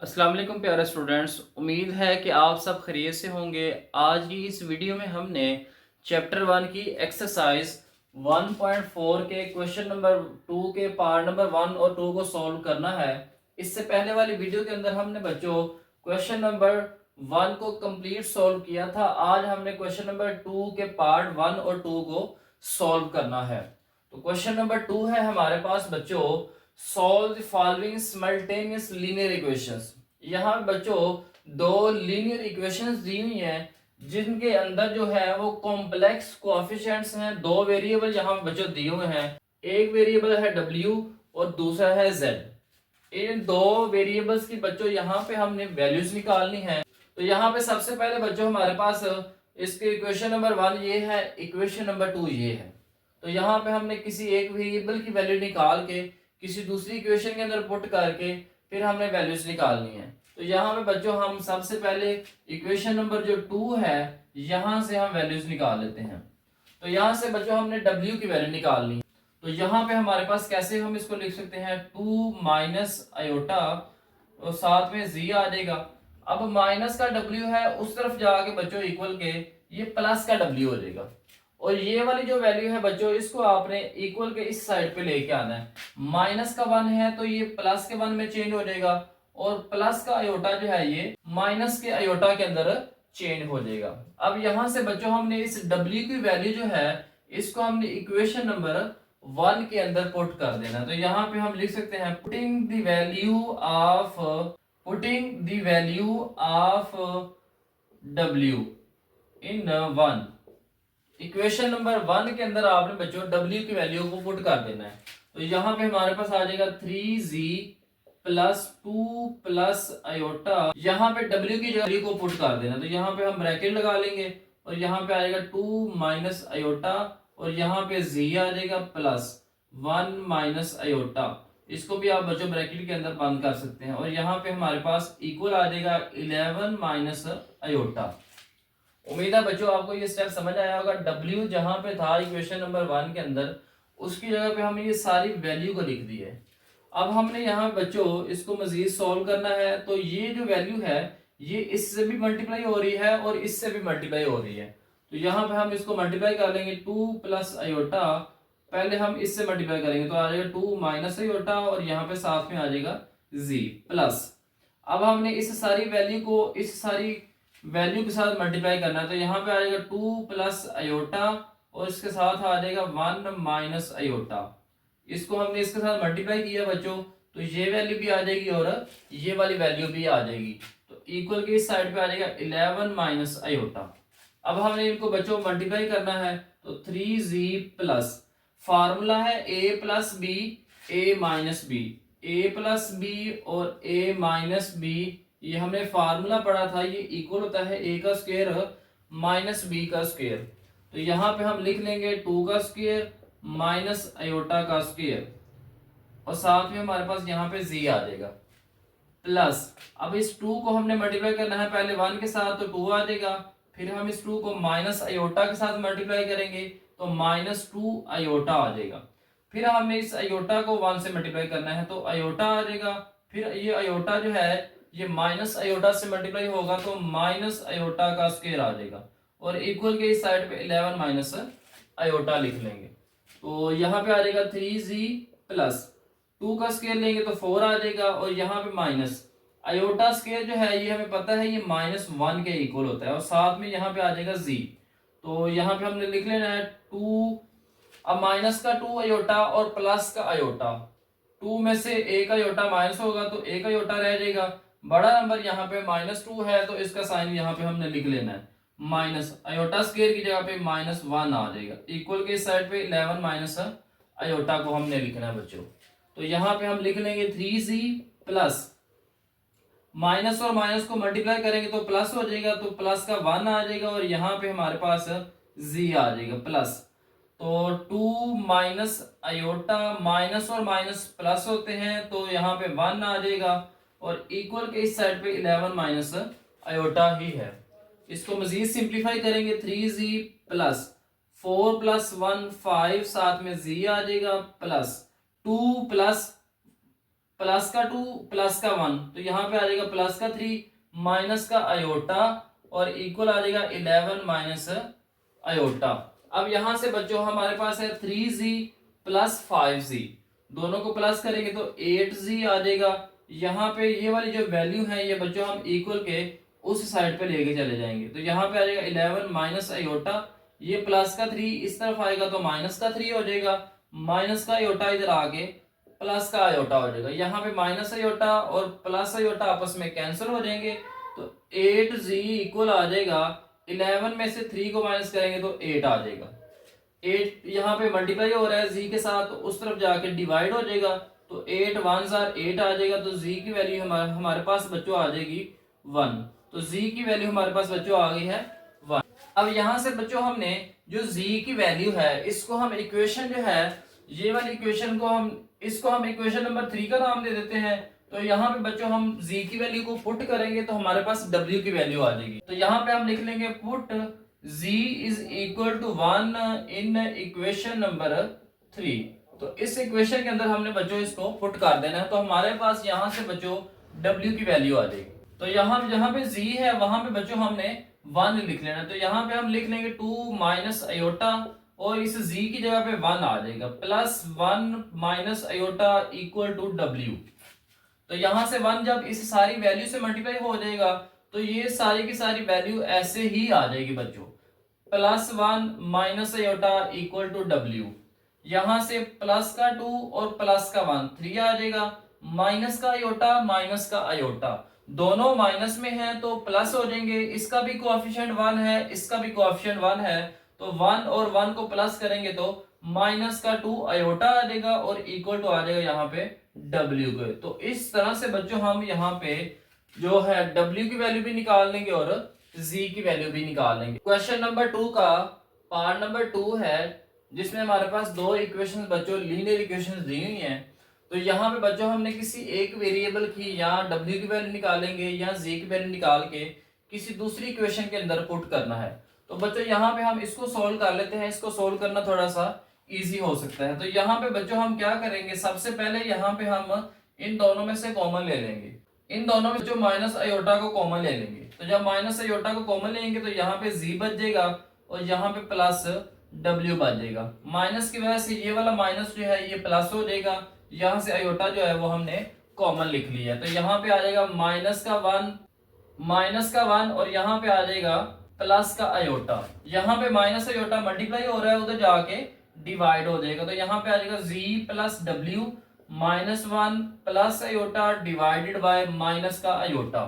अस्सलाम वालेकुम प्यारे स्टूडेंट्स, उम्मीद है कि आप सब खैरियत से होंगे। आज की इस वीडियो में हमने चैप्टर 1 की एक्सरसाइज 1.4 के क्वेश्चन नंबर 2 के पार्ट नंबर 1 और 2 को सॉल्व करना है। इससे पहले वाली वीडियो के अंदर हमने बच्चों क्वेश्चन नंबर 1 को कंप्लीट सॉल्व किया था। आज हमने क्वेश्चन नंबर 2 के पार्ट 1 और 2 को सॉल्व करना है। तो क्वेश्चन नंबर 2 है हमारे पास बच्चों, solve the following simultaneous linear equations. यहाँ बच्चों दो लीनियर इक्वेशंस दी हुई हैं जिनके अंदर जो है वो कॉम्प्लेक्स कोएफिशिएंट्स हैं। दो वेरिएबल यहाँ बच्चों दिए हुए हैं, एक वेरिएबल है w और दूसरा है z। इन दो वेरिएबल्स की बच्चों यहाँ पे हमने वैल्यूज निकालनी है। तो यहाँ पे सबसे पहले बच्चों हमारे पास इसके इक्वेशन नंबर 1 ये है, इक्वेशन नंबर 2 ये है। तो यहाँ पे हमने किसी एक वेरिएबल की वैल्यू निकाल के किसी दूसरी इक्वेशन के अंदर पुट करके फिर हमने वैल्यूज निकालनी है। तो यहाँ पे बच्चों हम सबसे पहले इक्वेशन नंबर जो 2 है यहाँ से हम वैल्यूज निकाल लेते हैं। तो यहाँ से बच्चों हमने w की वैल्यू निकालनी है। तो यहाँ पे हमारे पास कैसे हम इसको लिख सकते हैं, 2 माइनस आयोटा और साथ में z आ जाएगा। अब माइनस का w है उस तरफ जाके बच्चों इक्वल के ये प्लस का w हो जाएगा। और ये वाली जो वैल्यू है बच्चों इसको आपने इक्वल के इस साइड पे लेके आना है। माइनस का 1 है तो ये प्लस के 1 में चेंज हो जाएगा और प्लस का आयोटा जो है ये माइनस के आयोटा के अंदर चेंज हो जाएगा। अब यहां से बच्चों हमने इस w की वैल्यू जो है इसको हमने इक्वेशन नंबर 1 के अंदर पुट कर देना। तो यहाँ पे हम लिख सकते हैं putting the value of w in 1। Equation number 1 के अंदर आपने बच्चों w की वैल्यू को पुट कर देना है। तो यहाँ पे हमारे पास आ जाएगा 3z प्लस 2 प्लस आयोटा। यहाँ पे w की वैल्यू को पुट कर देना। तो यहाँ पे हम ब्रैकेट लगा लेंगे और यहाँ पे आएगा 2 माइनस आयोटा और यहाँ पे z आ जाएगा प्लस 1 माइनस आयोटा। इसको भी आप बच्चों ब्रैकेट के अंदर बंद कर सकते हैं और यहाँ पे हमारे पास इक्वल आ जाएगा 11 माइनस आयोटा। उम्मीद है बच्चों आपको ये स्टेप समझ आया होगा। w जहां पे था इक्वेशन नंबर 1 के अंदर उसकी जगह पे हमने ये सारी वैल्यू को लिख दी है। अब हमने यहाँ बच्चों इसको मजीद सॉल्व करना है। तो ये जो वैल्यू है ये इससे भी मल्टीप्लाई हो रही है और इससे भी मल्टीप्लाई हो रही है। तो यहाँ पे हम इसको मल्टीप्लाई कर लेंगे 2 प्लस आयोटा। पहले हम इससे मल्टीप्लाई करेंगे तो आ जाएगा 2 माइनस आयोटा और यहाँ पे साथ में आ जाएगा z प्लस। अब हमने इस सारी वैल्यू को इस सारी वैल्यू के साथ मल्टीप्लाई करना है। तो यहाँ पे आ जाएगा 2 प्लस आयोटा और इसके साथ आ जाएगा 1 माइनस आयोटा। इसको हमने इसके साथ मल्टीप्लाई किया बच्चों तो ये वैल्यू भी आ जाएगी और ये वाली वैल्यू भी आ जाएगी। तो इक्वल के इस साइड पे आ जाएगा 11 माइनस आयोटा। अब हमने इनको बच्चों मल्टीप्लाई करना है तो 3z प्लस फार्मूला है a plus b a minus b, a plus b और a माइनस बी। ये हमने फार्मूला पढ़ा था, ये इक्वल होता है a का स्क्वायर माइनस b का स्क्वायर। तो यहाँ पे हम लिख लेंगे 2 का स्क्वायर माइनस आयोटा का स्क्वायर और साथ में हमारे पास यहाँ पे z आ जाएगा प्लस। अब इस 2 को हमने मल्टीप्लाई करना है पहले 1 के साथ तो 2 आ जाएगा, फिर हम इस 2 को माइनस आयोटा के साथ मल्टीप्लाई करेंगे तो माइनस 2 आयोटा आ जाएगा। फिर हमने इस आयोटा को 1 से मल्टीप्लाई करना है तो आयोटा आ जाएगा। फिर ये आयोटा जो है ये माइनस आयोटा से मल्टीप्लाई होगा तो माइनस आयोटा का स्क्वायर आ जाएगा और इक्वल के इस साइड पे 11 माइनस आयोटा लिख लेंगे। तो यहाँ पे आ जाएगा 3z प्लस 2 का स्क्वायर लेंगे तो 4 आ जाएगा और यहाँ पे माइनस आयोटा स्क्वायर जो है ये हमें पता है ये -1 के इक्वल होता है और साथ में यहाँ पे आ जाएगा z। तो यहाँ पे हमने लिख लेना है 2। अब माइनस का 2 आयोटा और प्लस का आयोटा, 2 में से एक आयोटा माइनस होगा तो एक आयोटा रह जाएगा। बड़ा नंबर यहाँ पे -2 है तो इसका साइन यहाँ पे हमने लिख लेना है माइनस आयोटा स्क्वायर की जगह पे -1 आ जाएगा। इक्वल के साइड पे 11 माइनस आयोटा को हमने लिखना है बच्चों। तो यहाँ पे हम लिख लेंगे 3z प्लस माइनस और माइनस को मल्टीप्लाई करेंगे तो प्लस हो जाएगा तो प्लस का 1 आ जाएगा और यहाँ पे हमारे पास z आ जाएगा प्लस। तो 2 माइनस आयोटा, माइनस और माइनस प्लस होते हैं तो यहाँ पे 1 आ जाएगा और इक्वल के इस साइड पे 11 माइनस आयोटा ही है। इसको मजीद सिंप्लीफाई करेंगे 3z प्लस 4 प्लस 1 5 साथ में z आ जाएगा प्लस 2 प्लस प्लस का 2 प्लस का 1, तो यहाँ पे आ जाएगा प्लस का 3 माइनस का आयोटा और इक्वल आ जाएगा 11 माइनस आयोटा। अब यहां से बच्चों हमारे पास है 3z प्लस 5z, दोनों को प्लस करेंगे तो 8z आ जाएगा। यहाँ पे ये वाली जो वैल्यू है ये बच्चों हम इक्वल के उस साइड पे लेके चले जाएंगे, तो यहाँ पे आ जाएगा 11 माइनस आयोटा, ये प्लस का 3 इस तरफ आएगा तो माइनस का 3 हो जाएगा, माइनस का आयोटा इधर आके प्लस का आयोटा हो जाएगा। यहाँ पे माइनस आयोटा और प्लस आयोटा आपस में कैंसिल हो जाएंगे, तो 8z इक्वल आ जाएगा 11 में से 3 को माइनस करेंगे तो 8 आ जाएगा। 8 यहाँ पे मल्टीप्लाई हो रहा है z के साथ, तो उस तरफ जाके डिवाइड हो जाएगा, तो 8 1 8 आ जाएगा, तो z की वैल्यू हमारे पास बच्चों आ जाएगी 1। तो z की वैल्यू हमारे पास बच्चों आ गई है 1। अब यहां से बच्चों हमने जो z की वैल्यू है इसको हम इक्वेशन जो है ये वाली इक्वेशन को इसको हम इक्वेशन नंबर 3 का नाम दे देते हैं। तो यहाँ पे बच्चों हम z की वैल्यू को पुट करेंगे तो हमारे पास w की वैल्यू आ जाएगी। तो यहाँ पे हम लिख लेंगे put z is equal to 1 in equation number 3। तो इस इक्वेशन के अंदर हमने बच्चों इसको पुट कर देना है, तो हमारे पास यहाँ से बच्चों w की वैल्यू आ जाएगी। तो यहाँ जहाँ पे z है वहां पे बच्चों हमने 1 लिख लेना, तो यहाँ पे हम लिख लेंगे 2 माइनस आयोटा और इस z की जगह पे 1 आ जाएगा, plus 1 minus iota equal to w। तो यहां से 1 जब इस सारी वैल्यू से मल्टीप्लाई हो जाएगा तो ये सारी की सारी वैल्यू ऐसे ही आ जाएगी बच्चों, plus 1 minus iota equal to w। यहां से प्लस का 2 और प्लस का 1 3 आ जाएगा, माइनस का आयोटा दोनों माइनस में है तो प्लस हो जाएंगे, इसका भी कोएफिशिएंट 1 है इसका भी कोएफिशिएंट 1 है, तो 1 और 1 को प्लस करेंगे तो माइनस का 2 आयोटा आ जाएगा और इक्वल टू आ जाएगा यहाँ पे w को। तो इस तरह से बच्चों हम यहाँ पे जो है w की वैल्यू भी निकाल लेंगे और z की वैल्यू भी निकाल लेंगे। क्वेश्चन नंबर 2 का पार्ट नंबर 2 है जिसमें हमारे पास दो इक्वेशंस बच्चों लीनियर इक्वेशंस दी हुई हैं। तो यहाँ पे बच्चों हमने किसी एक वेरिएबल की या w की वैल्यू निकालेंगे या z की वैल्यू निकाल के किसी दूसरी इक्वेशन के अंदर पुट करना है। तो बच्चों यहाँ पे हम इसको सोल्व कर लेते हैं, इसको सोल्व करना थोड़ा सा इजी हो सकता है। तो यहाँ पे बच्चों हम क्या करेंगे, सबसे पहले यहाँ पे हम इन दोनों में से कॉमन ले लेंगे, इन दोनों में जो माइनस आयोटा को कॉमन ले लेंगे। तो जब माइनस आयोटा को कॉमन लेंगे तो यहाँ पे z बच जाएगा और यहाँ पे प्लस w बच जाएगा। माइनस की वजह से ये वाला माइनस जो है ये प्लस हो जाएगा, यहाँ से आयोटा जो है वो हमने कॉमन लिख लिया है। तो यहाँ पे आ जाएगा माइनस का 1 और यहाँ पे आ जाएगा प्लस का आयोटा। यहाँ पे माइनस आयोटा मल्टीप्लाई हो रहा है उधर जाके डिवाइड हो जाएगा, तो यहाँ पे आ जाएगा z plus w minus 1 plus iota divided by minus का आयोटा।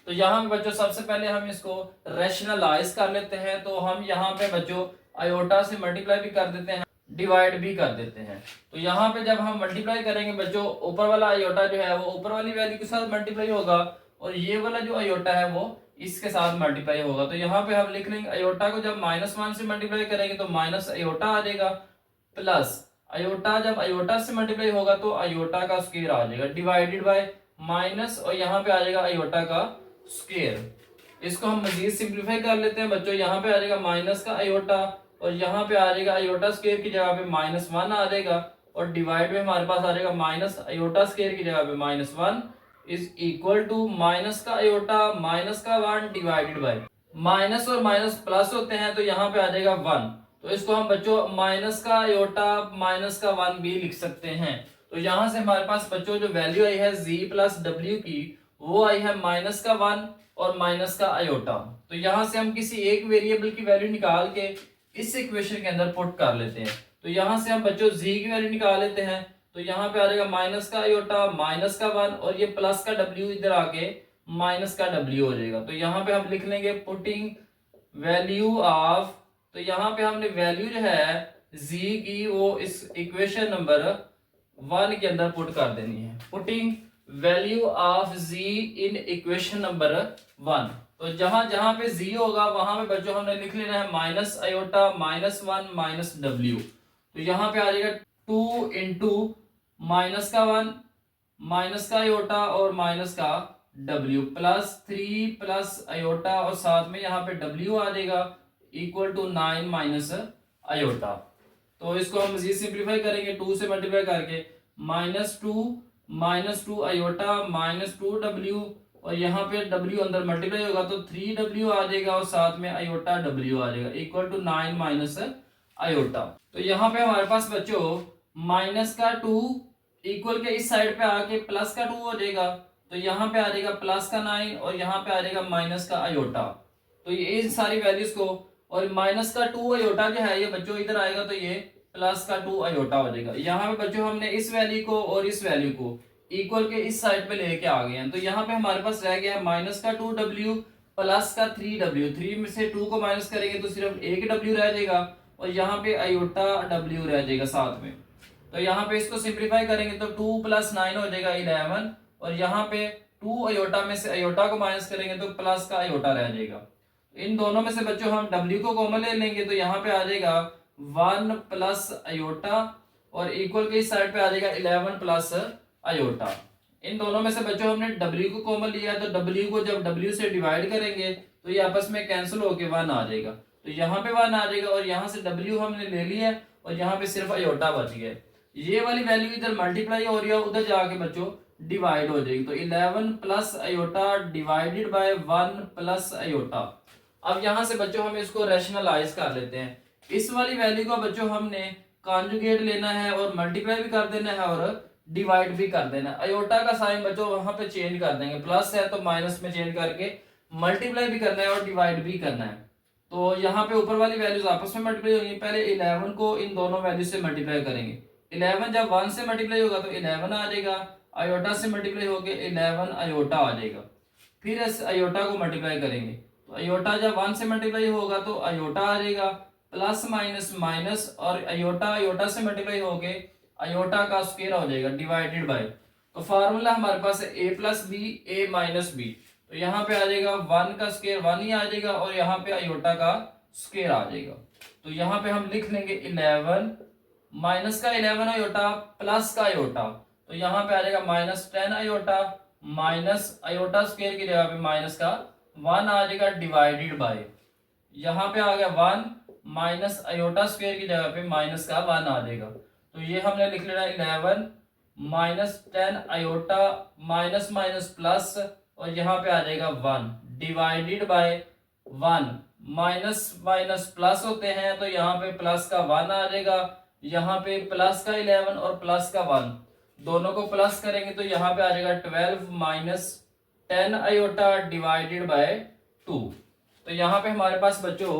तो यहाँ पे बच्चों सबसे पहले हम इसको रैशनलाइज कर लेते हैं। तो हम यहाँ पे बच्चों आयोटा से मल्टीप्लाई भी कर देते हैं डिवाइड भी कर देते हैं। तो यहाँ पे जब हम मल्टीप्लाई करेंगे बच्चों ऊपर वाला आयोटा जो है वो ऊपर वाली वैल्यू के साथ मल्टीप्लाई होगा और ये वाला जो आयोटा है वो इसके साथ मल्टीप्लाई होगा। तो यहाँ पे हम लिख लेंगे आयोटा को जब -1 से मल्टीप्लाई करेंगे तो माइनस आयोटा आ जाएगा, प्लस आयोटा जब आयोटा से मल्टीप्लाई होगा तो आयोटा का स्क्वायर आ जाएगा डिवाइडेड बाय माइनस और यहाँ पे आ जाएगा आयोटा का स्क्वायर। इसको हम मजीद सिंप्लीफाई कर लेते हैं बच्चों, यहाँ पे आ जाएगा माइनस का आयोटा और यहाँ पे आ जाएगा आयोटा स्क्वायर की जगह पे -1 आ जाएगा और डिवाइड में हमारे पास आ जाएगा माइनस आयोटा स्क्वायर की जगह पे -1 इज इक्वल टू माइनस का आयोटा माइनस का 1 डिवाइडेड बाय माइनस और माइनस प्लस होते हैं तो यहाँ पे आ जाएगा 1। तो इसको हम बच्चों माइनस का आयोटा माइनस का 1 भी लिख सकते हैं। तो यहाँ से हमारे पास बच्चों जो वैल्यू आई है z प्लस w की वो आई है माइनस का 1 और माइनस का आयोटा। तो यहाँ से हम किसी एक वेरिएबल की वैल्यू निकाल के इस इक्वेशन के अंदर पुट कर लेते हैं। तो यहाँ से हम बच्चों z की वैल्यू निकाल लेते हैं, तो यहाँ पे आ जाएगा माइनस का आयोटा माइनस का 1 और ये प्लस का w इधर आके माइनस का w हो जाएगा। तो यहाँ पे हम लिख लेंगे पुटिंग वैल्यू ऑफ, तो यहाँ पे हमने वैल्यू जो है z की वो इस इक्वेशन नंबर 1 के अंदर पुट कर देनी है, putting value of z in equation number 1। तो जहां जहां पे z होगा वहां पे बच्चों हमने लिख लेना है माइनस आयोटा -1 माइनस w। तो यहाँ पे आ जाएगा 2 इंटू माइनस का 1 माइनस का आयोटा और माइनस का w प्लस 3 प्लस आयोटा और साथ में यहाँ पे w आ जाएगा इक्वल टू 9 माइनस आयोटा। तो इसको हम मजीद सिंप्लीफाई करेंगे 2 से मल्टीप्लाई करके -2 -2 आयोटा -2w, और यहाँ पे w अंदर मल्टीप्लाई होगा तो 3w आ जाएगा और साथ में आयोटा w आ जाएगा इक्वल टू 9 माइनस आयोटा। तो यहाँ पे हमारे पास बच्चों माइनस का 2 इक्वल के इस साइड पे आके प्लस का 2 हो जाएगा, तो यहाँ पे आ जाएगा प्लस का 9 और यहाँ पे आ जाएगा माइनस का आयोटा। तो ये इन सारी वैल्यूज को, और माइनस का 2 आयोटा जो है ये बच्चों इधर आएगा तो ये प्लस का 2 आयोटा हो जाएगा। यहाँ पे बच्चों हमने इस वैल्यू को और इस वैल्यू को इक्वल के इस साइड पे लेके आ गए हैं, तो यहाँ पे हमारे पास रह गया माइनस का 2w प्लस का 3w। 3 में से 2 को माइनस करेंगे तो सिर्फ एक w रह जाएगा और यहाँ पे आयोटा w रह जाएगा साथ में। तो यहाँ पे इसको सिंप्लीफाई करेंगे तो 2 + 9 हो जाएगा 11, और यहाँ पे 2 आयोटा में से आयोटा को माइनस करेंगे तो प्लस का आयोटा रह जाएगा। इन दोनों में से बच्चों हम w को कॉमन ले लेंगे तो यहाँ पे आ जाएगा 1 प्लस आयोटा और इक्वल के इस साइड पे आ जाएगा 11 प्लस आयोटा। इन दोनों में से बच्चों हमने w को कॉमन लिया तो w को जब w से डिवाइड करेंगे तो ये आपस में कैंसिल होके 1 आ जाएगा, तो यहाँ पे 1 आ जाएगा और यहाँ से w हमने ले लिया और यहाँ पे सिर्फ आयोटा बच गया। ये वाली वैल्यू इधर मल्टीप्लाई हो रही है, उधर जाके बच्चों डिवाइड हो जाएगी, तो 11 plus iota divided by 1 plus iota. अब यहाँ से बच्चों हम इसको रैशनलाइज कर लेते हैं। इस वाली वैल्यू को बच्चों हमने कॉन्जुगेट लेना है और मल्टीप्लाई भी कर देना है और डिवाइड भी कर देना है। आयोटा का साइन बच्चों वहां पे चेंज कर देंगे, प्लस है तो माइनस में चेंज करके मल्टीप्लाई भी करना है और डिवाइड भी करना है। तो यहाँ पे ऊपर वाली वैल्यूज आपस में मल्टीप्लाई होंगी। पहले 11 को इन दोनों वैल्यू से मल्टीप्लाई करेंगे। 11 जब 1 से मल्टीप्लाई होगा तो 11 आ जाएगा, आयोटा से मल्टीप्लाई होके 11 आयोटा आ जाएगा। फिर इस आयोटा को मल्टीप्लाई करेंगे तो आयोटा जब 1 से मल्टीप्लाई होगा तो आयोटा आ जाएगा, प्लस माइनस माइनस, और आयोटा आयोटा से मल्टीप्लाई होके आयोटा का स्क्वायर हो जाएगा डिवाइडेड बाय। तो फार्मूला हमारे पास है a plus b a minus b, तो यहाँ पे आ जाएगा 1 का स्क्वायर 1 ही आ जाएगा और यहाँ पे आयोटा का स्क्वायर आ जाएगा। तो यहाँ पे हम लिख लेंगे 11 माइनस का 11 आयोटा प्लस का आयोटा, तो यहाँ पे आ जाएगा -10 आयोटा माइनस आयोटा स्क्वायर की जगह पे माइनस का 1 आ जाएगा डिवाइडेड बाय। यहाँ पे आ गया 1 माइनस आयोटा स्क्वायर की जगह पे माइनस का 1 आ जाएगा, तो ये हमने लिख लेना 11 -10 आयोटा माइनस माइनस प्लस, और यहाँ पे आ जाएगा 1 divided by 1। Minus minus plus होते हैं तो यहाँ पे प्लस का 1 आ जाएगा, यहाँ पे प्लस का 11 और प्लस का 1 दोनों को प्लस करेंगे तो यहाँ पे आ जाएगा 12 - 10 आयोटा डिवाइडेड बाय 2। तो यहाँ पे हमारे पास बच्चों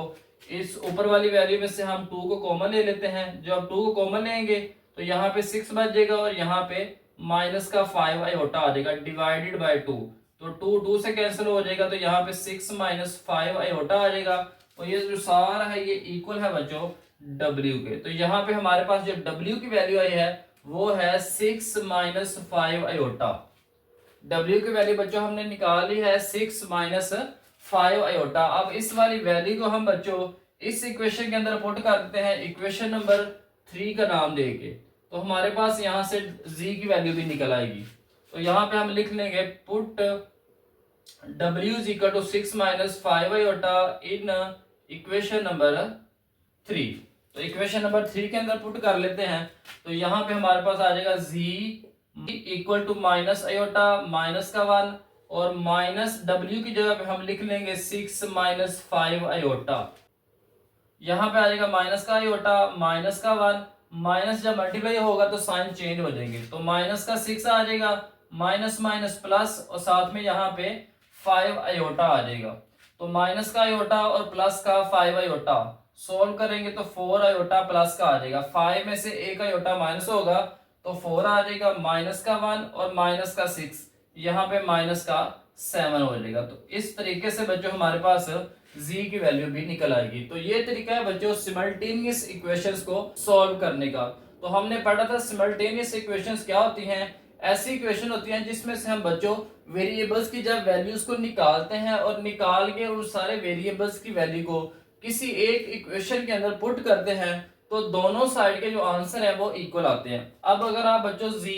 इस ऊपर वाली वैल्यू में से हम 2 को कॉमन ले लेते हैं। जब आप 2 को कॉमन लेंगे तो यहाँ पे 6 बच जाएगा और यहाँ पे माइनस का 5 आयोटा आ जाएगा डिवाइडेड बाय 2। तो 2 से कैंसिल हो जाएगा तो यहाँ पे 6 - 5 आयोटा आ जाएगा, और ये जो सारा है ये इक्वल है बच्चों w के। तो यहाँ पे हमारे पास जो w की वैल्यू आई है वो है 6 - 5 आयोटा। w की वैल्यू बच्चों हमने निकाल ली है 6 - 5 आयोटा। अब इस वाली वैल्यू को हम बच्चों इस इक्वेशन के अंदर पुट कर देते हैं इक्वेशन नंबर 3 का नाम देके, तो हमारे पास यहाँ से z की वैल्यू भी निकल आएगी। तो यहाँ पे हम लिख लेंगे put w is equal to 6 - 5 iota in equation number 3। तो इक्वेशन नंबर 3 के अंदर पुट कर लेते हैं, तो यहाँ पे हमारे पास आ जाएगा z equal to minus iota minus का 1, और माइनस w की जगह पे हम लिख लेंगे 6 - 5 आयोटा। यहाँ पे आ जाएगा माइनस का आयोटा माइनस का 1, माइनस जब मल्टीप्लाई होगा तो साइन चेंज हो जाएंगे, तो माइनस का 6 आ जाएगा, माइनस माइनस प्लस, और साथ में यहाँ पे 5 आयोटा आ जाएगा। तो माइनस का आयोटा और प्लस का 5 आयोटा सोल्व करेंगे तो 4 आयोटा प्लस का आ जाएगा। 5 में से एक आयोटा माइनस होगा तो 4 आ जाएगा, माइनस का 1 और माइनस का 6, यहाँ पे माइनस का 7 हो जाएगा। तो इस तरीके से बच्चों हमारे पास z की वैल्यू भी निकल आएगी। तो ये तरीका है बच्चों सिमल्टेनियस इक्वेशंस को सॉल्व करने का। तो हमने पढ़ा था सिमल्टेनियस इक्वेशंस क्या होती हैं। ऐसी इक्वेशन होती हैं जिसमें से हम बच्चों वेरिएबल्स की जब वैल्यूज को निकालते हैं और निकाल के उन सारे वेरिएबल्स की वैल्यू को किसी एक इक्वेशन के अंदर पुट करते हैं तो दोनों साइड के जो आंसर है वो इक्वल आते हैं। अब अगर आप बच्चों z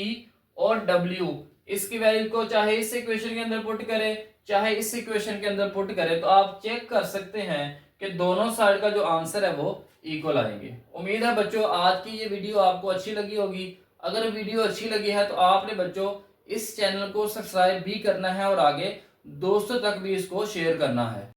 और w इसकी वैल्यू को चाहे इस इक्वेशन के अंदर पुट करें चाहे इस इक्वेशन के अंदर पुट करें तो आप चेक कर सकते हैं कि दोनों साइड का जो आंसर है वो इक्वल आएंगे। उम्मीद है बच्चों आज की ये वीडियो आपको अच्छी लगी होगी। अगर वीडियो अच्छी लगी है तो आपने बच्चों इस चैनल को सब्सक्राइब भी करना है और आगे दोस्तों तक भी इसको शेयर करना है।